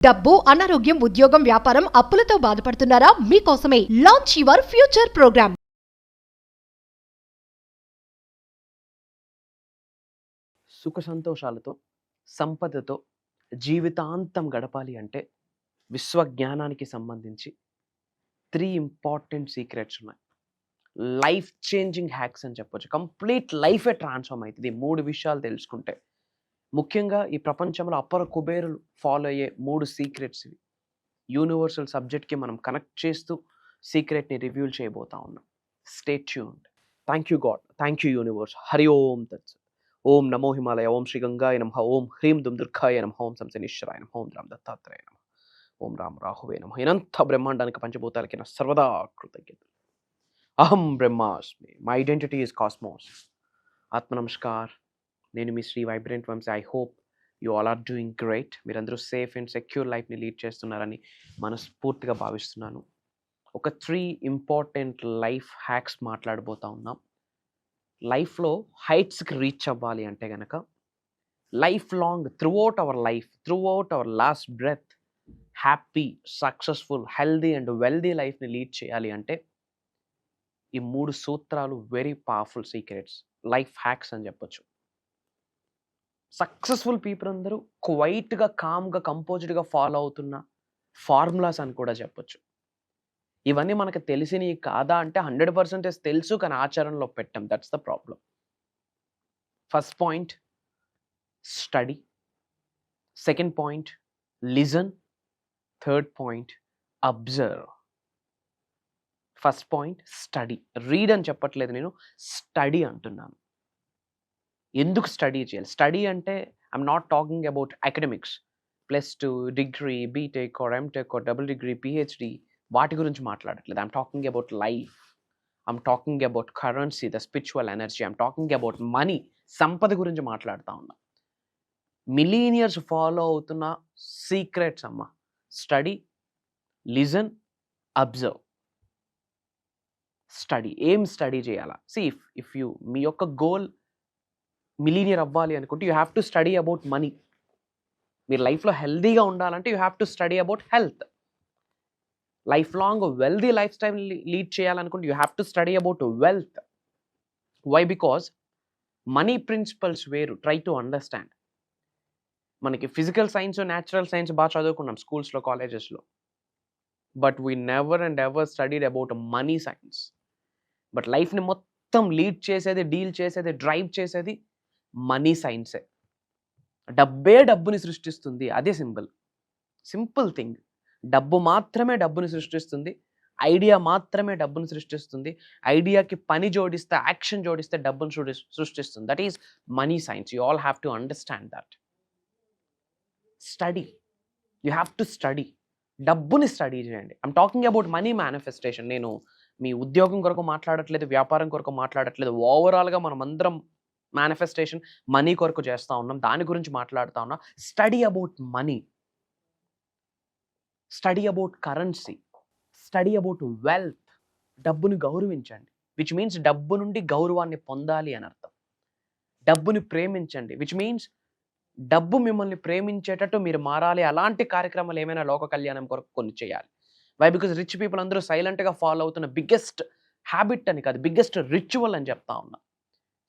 డబ్బు, అనారోగ్యం, ఉద్యోగం, వ్యాపారం, అప్పులతో బాధపడుతున్నారా? మీకోసమే లాంచ్ యువర్ ఫ్యూచర్ ప్రోగ్రామ్. సుఖ సంతోషాలతో, సంపదతో జీవితాంతం గడపాలి అంటే విశ్వజ్ఞానానికి సంబంధించి 3 ఇంపార్టెంట్ సీక్రెట్స్ ఉన్నాయి. లైఫ్ చేంజింగ్ హ్యాక్స్ అని చెప్పొచ్చు. కంప్లీట్ లైఫే ట్రాన్స్ఫార్మ్ అవుతుంది 3 విషయాలు తెలుసుకుంటే. ముఖ్యంగా ఈ ప్రపంచంలో అపర కుబేరులు ఫాలో అయ్యే 3 సీక్రెట్స్ ఇవి. యూనివర్సల్ సబ్జెక్ట్కి మనం కనెక్ట్ చేస్తూ సీక్రెట్ని రివ్యూల్ చేయబోతా ఉన్నాం. Stay tuned. Thank you God, thank you universe. Hari Om తత్సత్. ఓం నమో హిమాలయ, ఓం శ్రీ గంగాయ నమః, ఓం హ్రీం దుమ్ దుర్గాయ నమః, ఓం సంశనిశ్వరాయ నమః, ఓం రామ్ దత్తాత్రేయ నమః, ఓం రామ్ రాహువే నమః. ఇనంత బ్రహ్మాండానికి పంచభూతాలకి నా సర్వదా కృతజ్ఞతలు. అహం బ్రహ్మాస్మి, మై ఐడెంటిటీ ఈజ్ కాస్మోస్. ఆత్మ నమస్కార్. నేను మీ Shri vibrant Vamshi. I hope you all are doing great. మీరందరూ సేఫ్ అండ్ సెక్యూర్ లైఫ్ని లీడ్ చేస్తున్నారని మనస్ఫూర్తిగా భావిస్తున్నాను. ఒక 3 ఇంపార్టెంట్ లైఫ్ హ్యాక్స్ మాట్లాడబోతా ఉన్నాం. లైఫ్లో హైట్స్కి రీచ్ అవ్వాలి అంటే కనుక life long, throughout our last breath happy, successful, healthy and wealthy లైఫ్ని లీడ్ చేయాలి అంటే ఈ 3 సూత్రాలు very powerful secrets, life hacks అని చెప్పొచ్చు. సక్సెస్ఫుల్ పీపుల్ అందరూ క్వైట్గా, కామ్గా, కంపోజ్డ్గా ఫాలో అవుతున్న ఫార్ములాస్ అని కూడా చెప్పొచ్చు. ఇవన్నీ మనకు తెలిసినవి కాదా అంటే 100% తెలుసు, కానీ ఆచరణలో పెట్టాం. That's the problem. First point study, second point listen, third point observe. First point study. Read అని చెప్పట్లేదు, నేను స్టడీ అంటున్నాను. ఎందుకు స్టడీ చేయాలి? స్టడీ అంటే I'm not talking about academics, +2 degree, BTech or MTech or double degree, PhD, వాటి గురించి మాట్లాడట్లేదు. I'm talking about life, I'm talking about currency, the spiritual energy, I'm talking about money, సంపద గురించి మాట్లాడుతూ ఉన్నా. మిలీనియర్స్ ఫాలో అవుతున్న secrets అమ్మ. Study, listen, observe. Study. ఏం స్టడీ చేయాలా? ఇఫ్ యూ, మీ యొక్క గోల్ మిలీనియర్ అవ్వాలి అనుకుంటే you have to study about money. మీరు లైఫ్లో హెల్దీగా ఉండాలంటే you have to study about health. Life long wealthy life style lead చేయాలనుకుంటే you have to study about wealth. Why? Because money principles వేరు. Try to understand. మనకి physical science, natural science బాగా చదువుకున్నాం స్కూల్స్లో, కాలేజెస్లో, but we never and ever studied about money science. But లైఫ్ని మొత్తం lead చేసేది, డీల్ చేసేది, డ్రైవ్ చేసేది మనీ సైన్సే. డబ్బే డబ్బుని సృష్టిస్తుంది. అదే సింపుల్ థింగ్. డబ్బు మాత్రమే డబ్బుని సృష్టిస్తుంది. ఐడియా మాత్రమే డబ్బుని సృష్టిస్తుంది. ఐడియాకి పని జోడిస్తే, యాక్షన్ జోడిస్తే డబ్బును సృష్టిస్తుంది. That is money science. You all have to understand that. Study. You have to study. డబ్బుని స్టడీ చేయండి. I'm talking about money manifestation. నేను మీ ఉద్యోగం కొరకు మాట్లాడట్లేదు, వ్యాపారం కొరకు మాట్లాడట్లేదు. ఓవరాల్గా మనం అందరం మేనిఫెస్టేషన్ మనీ కొరకు చేస్తూ ఉన్నాం. దాని గురించి మాట్లాడుతూ ఉన్నాం. Study about money, study about currency, study about wealth. డబ్బుని గౌరవించండి, విచ్ మీన్స్ డబ్బు నుండి గౌరవాన్ని పొందాలి అని అర్థం. డబ్బుని ప్రేమించండి, విచ్ మీన్స్ డబ్బు మిమ్మల్ని ప్రేమించేటట్టు మీరు మారాలి. అలాంటి కార్యక్రమాలు ఏమైనా లోక కళ్యాణం కొరకు కొన్ని చేయాలి. వై? బికాజ్ రిచ్ పీపుల్ అందరూ సైలెంట్గా ఫాలో అవుతున్న బిగ్గెస్ట్ హ్యాబిట్ అని కాదు, బిగ్గెస్ట్ రిచువల్ అని చెప్తా ఉన్నా,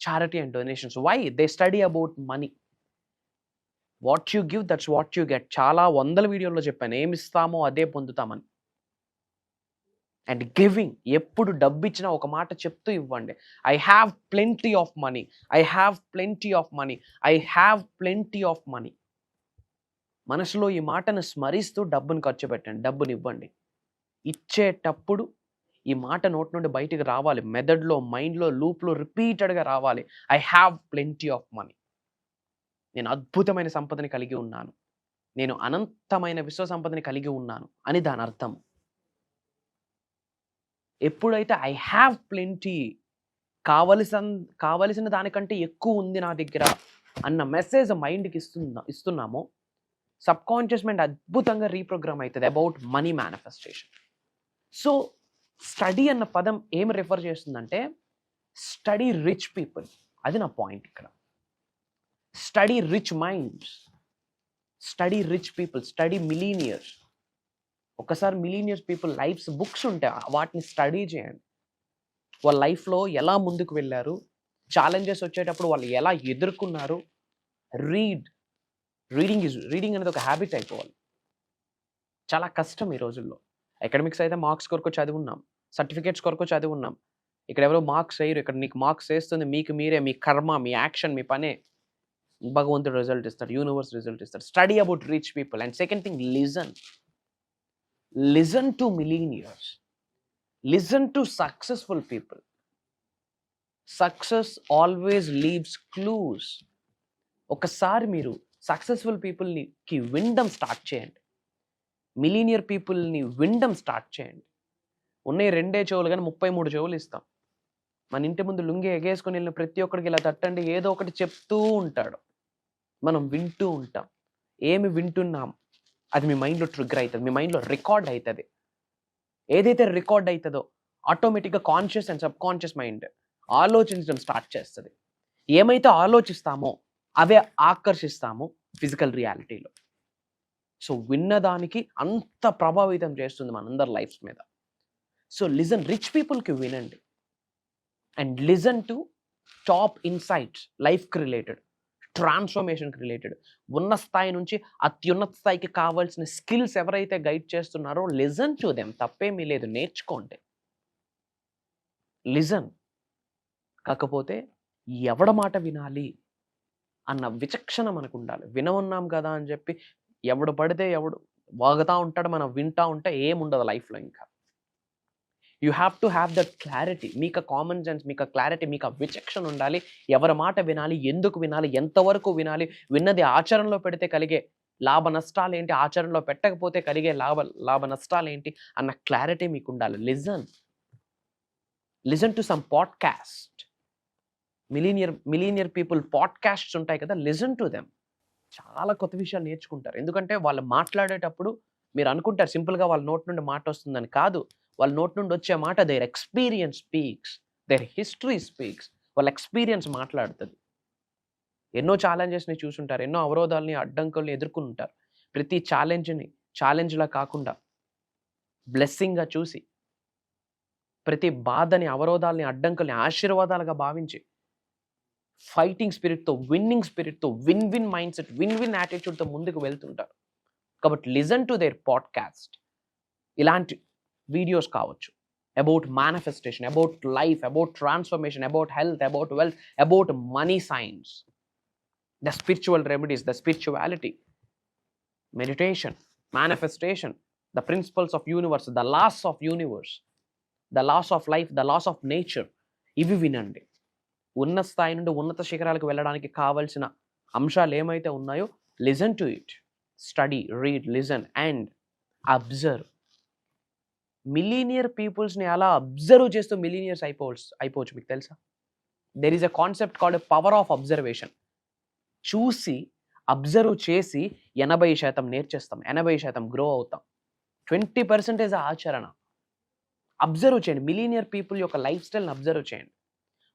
charity and donations. Why? They study about money. What you give, that's what you get. చాలా వందల వీడియోల్లో చెప్పాను, ఏమి ఇస్తామో అదే పొందుతామని. And giving. ఎప్పుడు డబ్బు ఇచ్చినా ఒక మాట చెప్తూ ఇవ్వండి. I have plenty of money, I have plenty of money, I have plenty of money. మనసులో ఈ మాటను స్మరిస్తూ డబ్బును ఖర్చు పెట్టండి, డబ్బుని ఇవ్వండి. ఇచ్చేటప్పుడు ఈ మాట నోటి నుండి బయటికి రావాలి, మెదడులో, మైండ్లో, లూప్లో రిపీటెడ్గా రావాలి. I have plenty of money. నేను అద్భుతమైన సంపదని కలిగి ఉన్నాను, నేను అనంతమైన విశ్వ సంపదని కలిగి ఉన్నాను అని దాని అర్థం. ఎప్పుడైతే ఐ హ్యావ్ ప్లెంటీ, కావలసిన దానికంటే ఎక్కువ ఉంది నా దగ్గర అన్న మెసేజ్ మైండ్కి ఇస్తున్నామో సబ్ కాన్షియస్ మైండ్ అద్భుతంగా రీప్రోగ్రామ్ అవుతుంది about money manifestation. So study అన్న పదం ఏమి రిఫర్ చేస్తుందంటే స్టడీ రిచ్ పీపుల్. అది నా పాయింట్ ఇక్కడ. Study rich minds, study rich people, study millionaires. ఒకసారి మిలీనియర్స్ పీపుల్ లైఫ్స్ బుక్స్ ఉంటాయి, వాటిని స్టడీ చేయండి. వాళ్ళ లైఫ్లో ఎలా ముందుకు వెళ్ళారు, ఛాలెంజెస్ వచ్చేటప్పుడు వాళ్ళు ఎలా ఎదుర్కొన్నారు. రీడింగ్ అనేది ఒక హ్యాబిట్ అయిపోవాలి. చాలా కష్టం ఈ రోజుల్లో. అకాడమిక్స్ అయితే మార్క్స్ కొరకు చదివున్నాం, సర్టిఫికేట్స్ కొరకు చదివున్నాం. ఇక్కడ ఎవరో మార్క్స్ వేయరు, ఇక్కడ నీకు మార్క్స్ వేస్తుంది మీకు మీరే, మీ కర్మ, మీ యాక్షన్, మీ పనే. భగవంతుడు రిజల్ట్ ఇస్తాడు, యూనివర్స్ రిజల్ట్ ఇస్తాడు. Study about rich people. And second thing, listen to millionaires, listen to successful people. Success always leaves clues. ఒకసారి మీరు సక్సెస్ఫుల్ పీపుల్కి వినడం స్టార్ట్ చేయండి, మిలీనియర్ పీపుల్ని వినడం స్టార్ట్ చేయండి. ఉన్నాయి 2 చెవులు కానీ 33 చెవులు ఇస్తాం. మన ఇంటి ముందు లుంగి ఎగేసుకొని వెళ్ళిన ప్రతి ఒక్కడికి ఇలా తట్టండి, ఏదో ఒకటి చెప్తూ ఉంటాడు, మనం వింటూ ఉంటాం. ఏమి వింటున్నాం అది మీ మైండ్లో ట్రిగ్గర్ అవుతుంది, మీ మైండ్లో రికార్డ్ అవుతుంది. ఏదైతే రికార్డ్ అవుతుందో ఆటోమేటిక్గా conscious and sub conscious mind ఆలోచించడం స్టార్ట్ చేస్తుంది. ఏమైతే ఆలోచిస్తామో అవే ఆకర్షిస్తాము ఫిజికల్ రియాలిటీలో. సో విన్నదానికి అంత ప్రభావితం చేస్తుంది మనందరి లైఫ్స్ మీద. సో లిజన్, రిచ్ పీపుల్కి వినండి. And listen to top insights, లైఫ్కి రిలేటెడ్, ట్రాన్స్ఫర్మేషన్కి రిలేటెడ్, ఉన్న స్థాయి నుంచి అత్యున్నత స్థాయికి కావాల్సిన స్కిల్స్ ఎవరైతే గైడ్ చేస్తున్నారో లిజన్ టు దెమ్. తప్పేమీ లేదు, నేర్చుకోండి. లిజన్. కాకపోతే ఎవడ మాట వినాలి అన్న విచక్షణ మనకు ఉండాలి. వినవున్నాం కదా అని చెప్పి ఎవడు పడితే ఎవడు వాగుతూ ఉంటాడు, మనం వింటూ ఉంటే ఏముండదు లైఫ్లో. ఇంకా you have to have that clarity. మీకు కామన్ సెన్స్, మీకు క్లారిటీ, మీకు విచక్షణ ఉండాలి. ఎవరి మాట వినాలి, ఎందుకు వినాలి, ఎంతవరకు వినాలి, విన్నది ఆచరణలో పెడితే కలిగే లాభ నష్టాలు ఏంటి, ఆచరణలో పెట్టకపోతే కలిగే లాభ నష్టాలు ఏంటి అన్న క్లారిటీ మీకు ఉండాలి. Listen to some podcast. Millionaire people podcasts ఉంటాయి కదా, లిజన్ టు దెమ్. చాలా కొత్త విషయాలు నేర్చుకుంటారు. ఎందుకంటే వాళ్ళు మాట్లాడేటప్పుడు మీరు అనుకుంటారు సింపుల్గా వాళ్ళ నోటి నుండి మాట వస్తుందని. కాదు, వాళ్ళ నోటి నుండి వచ్చే మాట their experience speaks, their history speaks. వాళ్ళ ఎక్స్పీరియన్స్ మాట్లాడుతుంది. ఎన్నో ఛాలెంజెస్ని చూసుంటారు, ఎన్నో అవరోధాలని, అడ్డంకుల్ని ఎదుర్కొని ఉంటారు. ప్రతి ఛాలెంజ్లా కాకుండా బ్లెస్సింగ్గా చూసి, ప్రతి బాధని, అవరోధాలని, అడ్డంకుల్ని ఆశీర్వాదాలుగా భావించి, ఫైటింగ్ స్పిరిట్తో, విన్నింగ్ స్పిరిట్తో, విన్ మైండ్ సెట్, విన్ యాటిట్యూడ్తో ముందుకు వెళ్తుంటారు. కాబట్టి లిజన్ టు దేర్ పాడ్కాస్ట్. ఇలాంటి వీడియోస్ కావచ్చు, about manifestation, about life, about transformation, about health, about wealth, about money science, the spiritual remedies, the spirituality, meditation, manifestation, the principles of universe, the laws of universe, the laws of life, the laws of nature. ఇవి వినండి. ఉన్న స్థాయి నుండి ఉన్నత శిఖరాలకు వెళ్ళడానికి కావాల్సిన అంశాలు ఏమైతే ఉన్నాయో listen to it. Study, read, listen and observe. Millionaire పీపుల్స్ని అలా అబ్జర్వ్ చేస్తూ మిలీనియర్స్ అయిపోవచ్చు. మీకు తెలుసా, there is a concept called power of observation. చూసి అబ్జర్వ్ చేసి 80% నేర్చేస్తాం, 80% గ్రో అవుతాం. 20% ఆచరణ. అబ్జర్వ్ చేయండి, మిలీనియర్ పీపుల్ యొక్క లైఫ్ స్టైల్ని అబ్జర్వ్ చేయండి.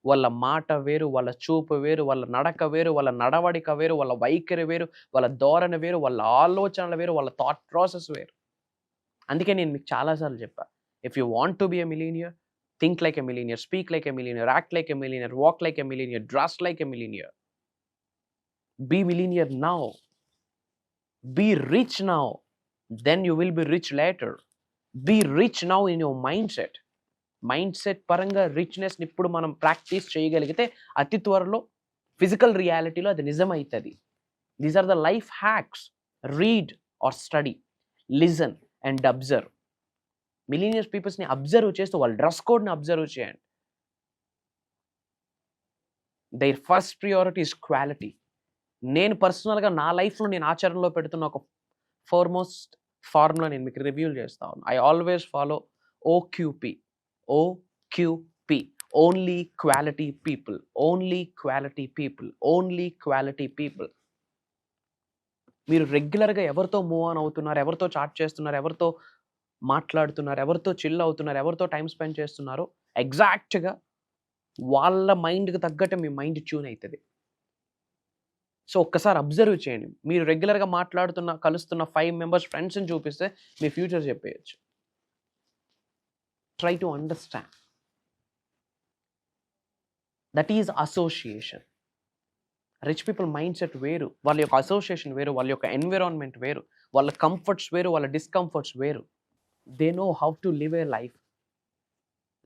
వాళ్ళ మాట వేరు, వాళ్ళ చూపు వేరు, వాళ్ళ నడక వేరు, వాళ్ళ నడవడిక వేరు, వాళ్ళ వైఖరి వేరు, వాళ్ళ ధోరణి వేరు, వాళ్ళ ఆలోచనలు వేరు, వాళ్ళ థాట్ ప్రాసెస్ వేరు. అందుకే నేను మీకు చాలాసార్లు చెప్పా, if you want to be a millionaire, think like a millionaire, speak like a millionaire, act like a millionaire, walk like a millionaire, dress like a millionaire. Be millionaire now. Be rich now. Then you will be rich later. Be rich now in your mindset. Mind పరంగా రిచ్నెస్ని ఇప్పుడు మనం practice చేయగలిగితే అతి త్వరలో physical రియాలిటీలో అది నిజమవుతుంది. These are the life hacks. Read or study, listen and observe. Millionaire పీపుల్స్ని అబ్జర్వ్ చేస్తూ వాళ్ళ డ్రెస్ కోడ్ని అబ్జర్వ్ చేయండి. Their first priority is quality. నేను పర్సనల్గా నా లైఫ్లో నేను ఆచరణలో పెడుతున్న ఒక ఫార్మోస్ట్ ఫార్ములా నేను మీకు రివ్యూ చేస్తా ఉన్నాను. I always follow OQP. Only quality people, only quality people, only quality people. మీరు రెగ్యులర్గా ఎవరితో మూవ్ ఆన్ అవుతున్నారు, ఎవరితో చాట్ చేస్తున్నారు, ఎవరితో మాట్లాడుతున్నారు, ఎవరితో చిల్ అవుతున్నారు, ఎవరితో టైం స్పెండ్ చేస్తున్నారో ఎగ్జాక్ట్గా వాళ్ళ మైండ్కి తగ్గట్టు మీ మైండ్ ట్యూన్ అవుతుంది. సో ఒక్కసారి అబ్జర్వ్ చేయండి. మీరు రెగ్యులర్గా కలుస్తున్న 5 మెంబర్స్ ఫ్రెండ్స్ని చూపిస్తే మీ ఫ్యూచర్ చెప్పేయచ్చు. Try to understand. That is association. Rich people mind set వేరు, వాళ్ళ యొక్క అసోసియేషన్ వేరు, వాళ్ళ యొక్క ఎన్విరాన్మెంట్ వేరు, వాళ్ళ కంఫర్ట్స్ వేరు, వాళ్ళ డిస్కంఫర్ట్స్ వేరు. They know how to live a life,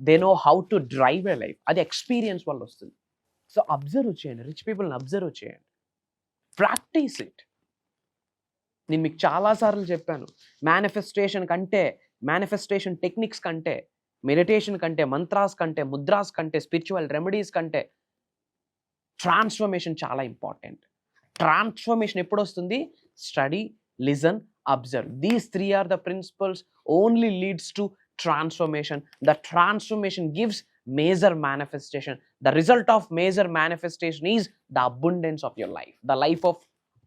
they know how to drive a life. అది ఎక్స్పీరియన్స్ వల్ల వస్తుంది. సో అబ్జర్వ్ చేయండి, రిచ్ పీపుల్ని అబ్జర్వ్ చేయండి, ప్రాక్టీస్ ఇట్. నేను మీకు చాలాసార్లు చెప్పాను, మేనిఫెస్టేషన్ టెక్నిక్స్ కంటే, మెడిటేషన్ కంటే, మంత్రాస్ కంటే, ముద్రాస్ కంటే, స్పిరిచువల్ రెమెడీస్ కంటే ట్రాన్స్ఫర్మేషన్ చాలా ఇంపార్టెంట్. ట్రాన్స్ఫర్మేషన్ ఎప్పుడు వస్తుంది? Study, listen, observe. These 3 are the principles only leads to transformation. The transformation gives major manifestation. The result of major manifestation is the abundance of your life, the life of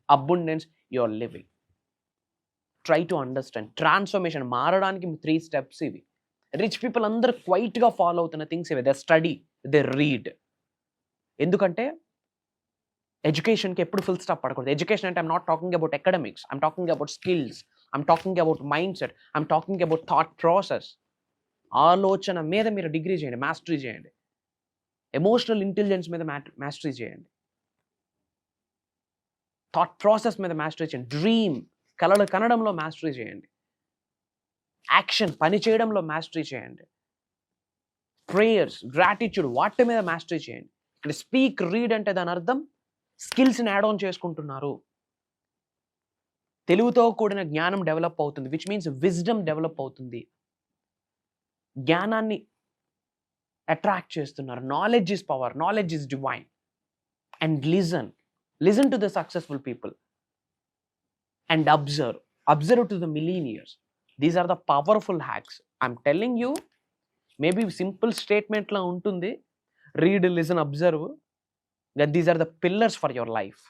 abundance you're living. Try to understand. Transformation మారడానికి 3 steps ఇవి. Rich people అందరూ క్వైట్గా follow అవుతున్న things ఇవి. They study, they read. ఎందుకంటే ఎడ్యుకేషన్కి ఎప్పుడు full stop పడకూడదు. Education అంటే I'm not talking about academics, I'm talking about skills, I'm talking about mind set, I'm talking about thought process. ఆలోచన మీద మీరు డిగ్రీ చేయండి, మాస్టరీ చేయండి. ఎమోషనల్ ఇంటెలిజెన్స్ మీద మాస్టరీ చేయండి. థాట్ ప్రాసెస్ మీద మాస్టరీ చేయండి. డ్రీమ్, కలలు కనడంలో మాస్టరీ చేయండి. యాక్షన్, పని చేయడంలో మాస్టరీ చేయండి. ప్రేయర్స్, గ్రాటిట్యూడ్, వాటి మీద మాస్టరీ చేయండి. ఇక్కడ స్పీక్, రీడ్ అంటే దాని అర్థం స్కిల్స్ని యాడ్ ఆన్ చేసుకుంటున్నారు. తెలుగుతో కూడిన జ్ఞానం డెవలప్ అవుతుంది, విచ్ మీన్స్ విజ్డమ్ డెవలప్ అవుతుంది. జ్ఞానాన్ని అట్రాక్ట్ చేస్తున్నారు. Knowledge is power, knowledge is divine. And listen to the successful people and observe to the millionaires. These are the powerful hacks. I'm telling you, maybe simple స్టేట్మెంట్లో ఉంటుంది, read, listen, observe. These are the pillars for your life.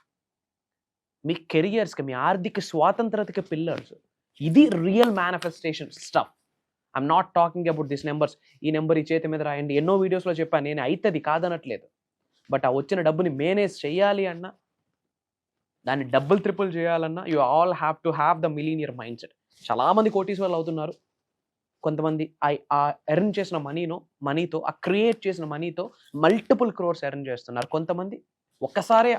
మీ కెరియర్స్కి, మీ ఆర్థిక స్వాతంత్రతకి pillars. ఇది real manifestation stuff. I'm not talking about this numbers. ఈ number ఈ చేతి మీద రాయండి. ఎన్నో వీడియోస్లో చెప్పాను, నేను అవుతుంది కాదనట్లేదు. బట్ ఆ వచ్చిన డబ్బుని మేనేజ్ చేయాలి అన్నా, దాన్ని డబుల్ ట్రిపుల్ చేయాలన్నా, you all have to have the millionaire mind set. చాలామంది కోటీశ్వర్లు అవుతున్నారు. కొంతమంది ఎర్న్ చేసిన మనీతో, ఆ క్రియేట్ చేసిన మనీతో మల్టిపుల్ క్రోర్స్ ఎర్న్ చేస్తున్నారు. కొంతమంది ఒక్కసారి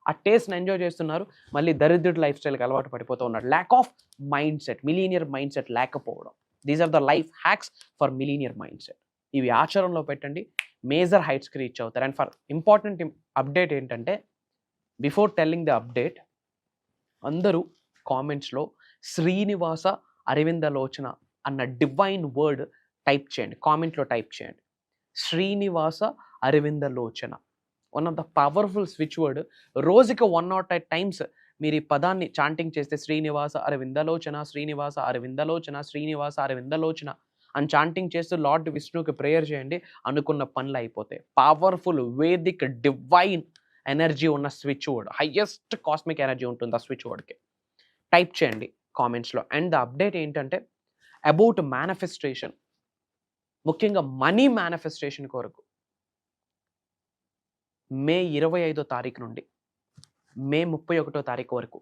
ఆ టేస్ట్ని ఎంజాయ్ చేస్తున్నారు, మళ్ళీ దరిద్రుడి లైఫ్ స్టైల్కి అలవాటు పడిపోతూ ఉన్నారు. Lack of mind set, millionaire mind set లేకపోవడం. These are the life hacks for millionaire mind set. ఇవి ఆచరణలో పెట్టండి, మేజర్ హైట్స్కి రీచ్ అవుతారు. అండ్ ఫర్ ఇంపార్టెంట్ అప్డేట్ ఏంటంటే, బిఫోర్ టెల్లింగ్ ద అప్డేట్, అందరూ కామెంట్స్లో శ్రీనివాస అరవిందలోచన అన్న డివైన్ వర్డ్ టైప్ చేయండి. కామెంట్లో టైప్ చేయండి, Srinivasa Aravindalochana. One of the powerful switch word. రోజుకి 108 times మీరు ఈ పదాన్ని చాంటింగ్ చేస్తే, శ్రీనివాస అరవిందలోచన, శ్రీనివాస అరవిందలోచన, శ్రీనివాస అరవిందలోచన అని చాంటింగ్ చేస్తూ లార్డ్ విష్ణుకి ప్రేయర్ చేయండి. అనుకున్న పనులు అయిపోతాయి. పవర్ఫుల్, వేదిక్, డివైన్ ఎనర్జీ ఉన్న switch word, highest cosmic energy ఉంటుంది ఆ స్విచ్ వర్డ్కి. టైప్ చేయండి కామెంట్స్లో. అండ్ ద అప్డేట్ ఏంటంటే, అబౌట్ మేనిఫెస్టేషన్, ముఖ్యంగా మనీ మేనిఫెస్టేషన్ కొరకు మే 25వ తారీఖు నుండి మే 31వ తారీఖు వరకు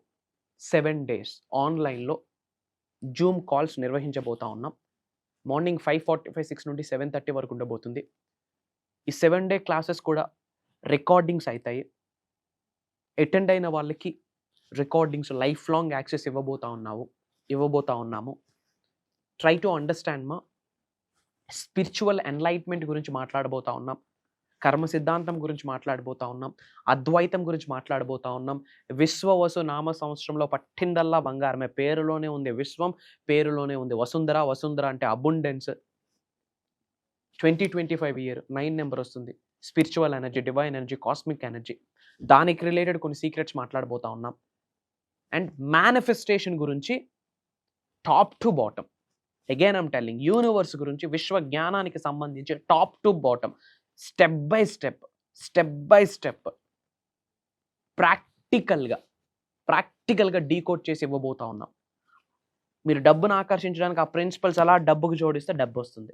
7 days ఆన్లైన్లో జూమ్ కాల్స్ నిర్వహించబోతా ఉన్నాం. మార్నింగ్ 5:45, 6 నుండి 7:30 వరకు ఉండబోతుంది. ఈ 7 day క్లాసెస్ కూడా రికార్డింగ్స్ అవుతాయి. అటెండ్ అయిన వాళ్ళకి రికార్డింగ్స్, లైఫ్ లాంగ్ యాక్సెస్ ఇవ్వబోతా ఉన్నాము. ట్రై టు అండర్స్టాండ్ మా. స్పిరిచువల్ ఎన్లైట్మెంట్ గురించి మాట్లాడబోతా ఉన్నాం, కర్మ సిద్ధాంతం గురించి మాట్లాడబోతా ఉన్నాం, అద్వైతం గురించి మాట్లాడబోతా ఉన్నాం. విశ్వవసు నామ సంవత్సరంలో పట్టిందల్లా బంగారమే. పేరులోనే ఉంది విశ్వం, పేరులోనే ఉంది వసుంధర. వసుంధర అంటే అబుండెన్స్. 2025 year 9 నెంబర్ వస్తుంది. Spiritual energy, divine energy, cosmic energy, దానికి రిలేటెడ్ కొన్ని సీక్రెట్స్ మాట్లాడబోతా ఉన్నాం. అండ్ మేనిఫెస్టేషన్ గురించి top to bottom, again I'm telling, universe గురించి, విశ్వ జ్ఞానానికి సంబంధించి top to bottom, step by step ప్రాక్టికల్గా డీకోడ్ చేసి ఇవ్వబోతా ఉన్నాం. మీరు డబ్బును ఆకర్షించడానికి ఆ ప్రిన్సిపల్స్ అలా డబ్బుకు జోడిస్తే డబ్బు వస్తుంది.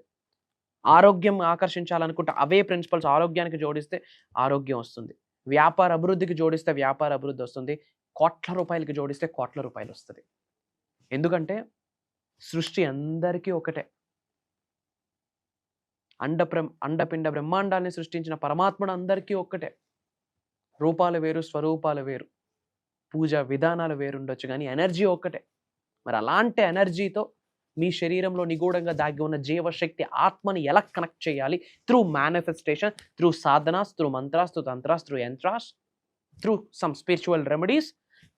ఆరోగ్యం ఆకర్షించాలనుకుంటే అవే ప్రిన్సిపల్స్ ఆరోగ్యానికి జోడిస్తే ఆరోగ్యం వస్తుంది. వ్యాపార అభివృద్ధికి జోడిస్తే వ్యాపార అభివృద్ధి వస్తుంది. కోట్ల రూపాయలకి జోడిస్తే కోట్ల రూపాయలు వస్తుంది. ఎందుకంటే సృష్టి అందరికీ ఒకటే. అండపిండ బ్రహ్మాండాన్ని సృష్టించిన పరమాత్ముడు అందరికీ ఒక్కటే. రూపాలు వేరు, స్వరూపాలు వేరు, పూజ విధానాలు వేరుండొచ్చు, కానీ ఎనర్జీ ఒక్కటే. మరి అలాంటి ఎనర్జీతో మీ శరీరంలో నిగూఢంగా దాగి ఉన్న జీవశక్తి ఆత్మని ఎలా కనెక్ట్ చేయాలి? త్రూ మేనిఫెస్టేషన్, త్రూ సాధనాస్, through mantras, through tantras, through yantras, through some spiritual remedies,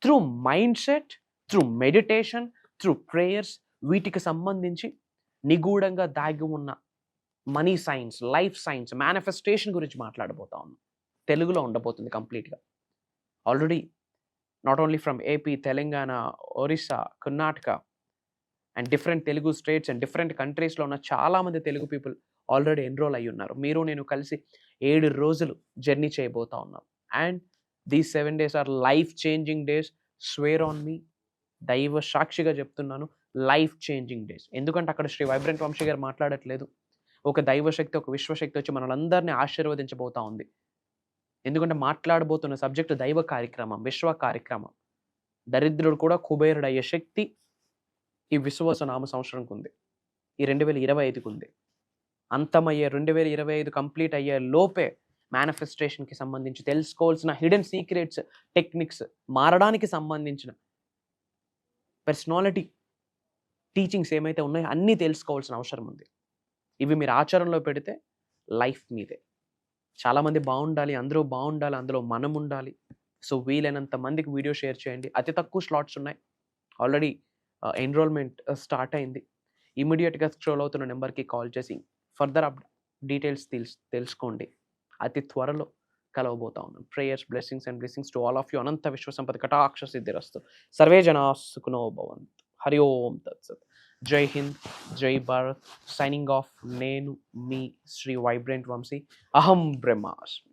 through mind set, through meditation, through prayers. వీటికి సంబంధించి నిగూఢంగా దాగి ఉన్న money science, life science, manifestation గురించి మాట్లాడబోతా ఉన్నాం. తెలుగులో ఉండబోతుంది కంప్లీట్గా. Already not only from AP, Telangana, Orissa, Karnataka and different Telugu states and different కంట్రీస్లో ఉన్న చాలామంది తెలుగు పీపుల్ ఆల్రెడీ ఎన్రోల్ అయ్యి ఉన్నారు. మీరు నేను కలిసి 7 రోజులు జర్నీ చేయబోతా ఉన్నాం. And these 7 days are life changing days. Swear on me, దైవ సాక్షిగా చెప్తున్నాను, లైఫ్ చేంజింగ్ డేస్. ఎందుకంటే అక్కడ శ్రీ వైబ్రెంట్ వంశీ గారు మాట్లాడట్లేదు. ఒక దైవశక్తి, ఒక విశ్వశక్తి వచ్చి మనలందరినీ ఆశీర్వదించబోతా ఉంది. ఎందుకంటే మాట్లాడబోతున్న సబ్జెక్టు దైవ కార్యక్రమం, విశ్వ కార్యక్రమం. దరిద్రుడు కూడా కుబేరుడు అయ్యే శక్తి ఈ విశ్వవస నామ సంవత్సరంకు ఉంది, ఈ 2025కు ఉంది. అంతమయ్యే 2025 కంప్లీట్ అయ్యే లోపే మేనిఫెస్టేషన్కి సంబంధించి తెలుసుకోవాల్సిన హిడెన్ సీక్రెట్స్, టెక్నిక్స్, మారడానికి సంబంధించిన పర్సనాలిటీ టీచింగ్స్ ఏమైతే ఉన్నాయో అన్నీ తెలుసుకోవాల్సిన అవసరం ఉంది. ఇవి మీరు ఆచరణలో పెడితే లైఫ్ మీదే. చాలామంది బాగుండాలి, అందరూ బాగుండాలి, అందులో మనం ఉండాలి. సో వీలైనంత మందికి వీడియో షేర్ చేయండి. అతి తక్కువ స్లాట్స్ ఉన్నాయి. ఆల్రెడీ ఎన్రోల్మెంట్ స్టార్ట్ అయింది. ఇమీడియట్గా స్క్రోల్ అవుతున్న నెంబర్కి కాల్ చేసి ఫర్దర్ డీటెయిల్స్ తెలుసుకోండి. అతి త్వరలో కలవబోతా ఉన్నాం. Prayers, blessings and blessings to all of you. అనంత విశ్వసంపద కటాక్ష సిద్ధిరస్తు. సర్వే జనా సుఖినో భవంతు. హరి ఓం తత్సత్. జై హింద్, జై భారత్. Signing off. నేను మీ శ్రీ వైబ్రెంట్ వంశీ. అహం బ్రహ్మాస్మి.